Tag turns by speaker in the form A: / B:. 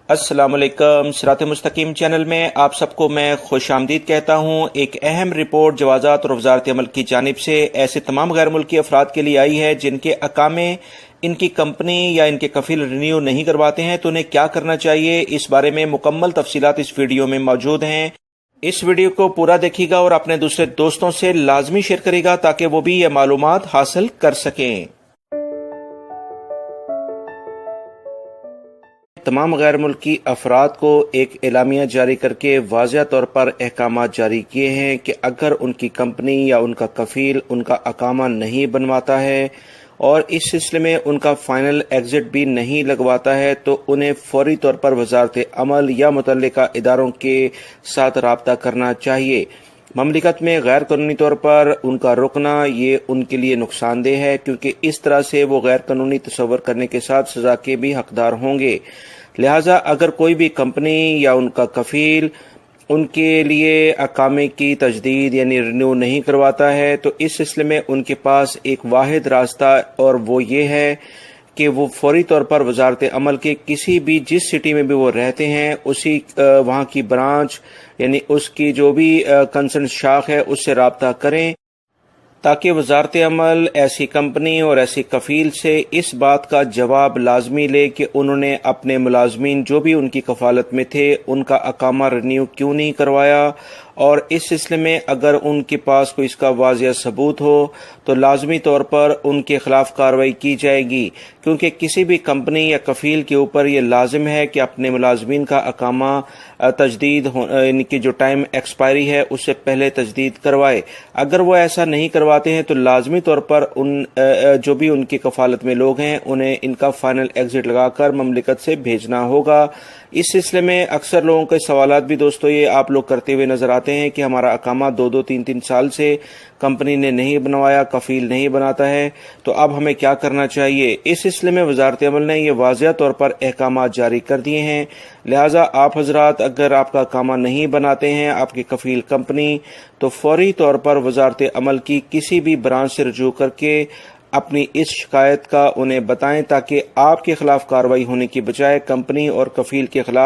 A: السلام علیکم۔ صراط مستقیم چینل میں آپ سب کو میں خوش آمدید کہتا ہوں۔ ایک اہم رپورٹ جوازات اور وزارت عمل کی جانب سے ایسے تمام غیر ملکی افراد کے لیے آئی ہے جن کے اقامے ان کی کمپنی یا ان کے کفیل رینیو نہیں کرواتے ہیں تو انہیں کیا کرنا چاہیے، اس بارے میں مکمل تفصیلات اس ویڈیو میں موجود ہیں۔ اس ویڈیو کو پورا دیکھیے گا اور اپنے دوسرے دوستوں سے لازمی شیئر کرے گا تاکہ وہ بھی یہ معلومات حاصل کر سکیں۔ تمام غیر ملکی افراد کو ایک اعلامیہ جاری کر کے واضح طور پر احکامات جاری کیے ہیں کہ اگر ان کی کمپنی یا ان کا کفیل ان کا اقامہ نہیں بنواتا ہے اور اس سلسلے میں ان کا فائنل ایگزٹ بھی نہیں لگواتا ہے تو انہیں فوری طور پر وزارت عمل یا متعلقہ اداروں کے ساتھ رابطہ کرنا چاہیے۔ مملکت میں غیر قانونی طور پر ان کا رکنا یہ ان کے لیے نقصان دہ ہے، کیونکہ اس طرح سے وہ غیر قانونی تصور کرنے کے ساتھ سزا کے بھی حقدار ہوں گے۔ لہٰذا اگر کوئی بھی کمپنی یا ان کا کفیل ان کے لیے اقامے کی تجدید یعنی رینیو نہیں کرواتا ہے تو اس سلسلے میں ان کے پاس ایک واحد راستہ اور وہ یہ ہے کہ وہ فوری طور پر وزارت عمل کے کسی بھی جس سٹی میں بھی وہ رہتے ہیں اسی وہاں کی برانچ یعنی اس کی جو بھی کنسرن شاخ ہے اس سے رابطہ کریں تاکہ وزارت عمل ایسی کمپنی اور ایسی کفیل سے اس بات کا جواب لازمی لے کہ انہوں نے اپنے ملازمین جو بھی ان کی کفالت میں تھے ان کا اقامہ رینیو کیوں نہیں کروایا، اور اس سلسلے میں اگر ان کے پاس کوئی اس کا واضح ثبوت ہو تو لازمی طور پر ان کے خلاف کارروائی کی جائے گی، کیونکہ کسی بھی کمپنی یا کفیل کے اوپر یہ لازم ہے کہ اپنے ملازمین کا اقامہ تجدید یعنی کہ جو ٹائم ایکسپائری ہے اس سے پہلے تجدید کروائے۔ اگر وہ ایسا نہیں کرواتے ہیں تو لازمی طور پر ان جو بھی ان کی کفالت میں لوگ ہیں انہیں ان کا فائنل ایگزٹ لگا کر مملکت سے بھیجنا ہوگا۔ اس سلسلے میں اکثر لوگوں کے سوالات بھی دوستو یہ آپ لوگ کرتے ہوئے نظر آتے ہیں کہ ہمارا اقامہ 2-3 سال سے کمپنی نے نہیں بنوایا، کفیل نہیں بناتا ہے، تو اب ہمیں کیا کرنا چاہیے۔ اس سلسلے میں وزارت عمل نے یہ واضح طور پر احکامات جاری کر دیے ہیں، لہٰذا آپ حضرات اگر آپ کا اقامہ نہیں بناتے ہیں آپ کی کفیل کمپنی تو فوری طور پر وزارت عمل کی کسی بھی برانچ سے رجوع کر کے اپنی اس شکایت کا انہیں بتائیں تاکہ آپ کے خلاف کارروائی ہونے کی بجائے کمپنی اور کفیل کے خلاف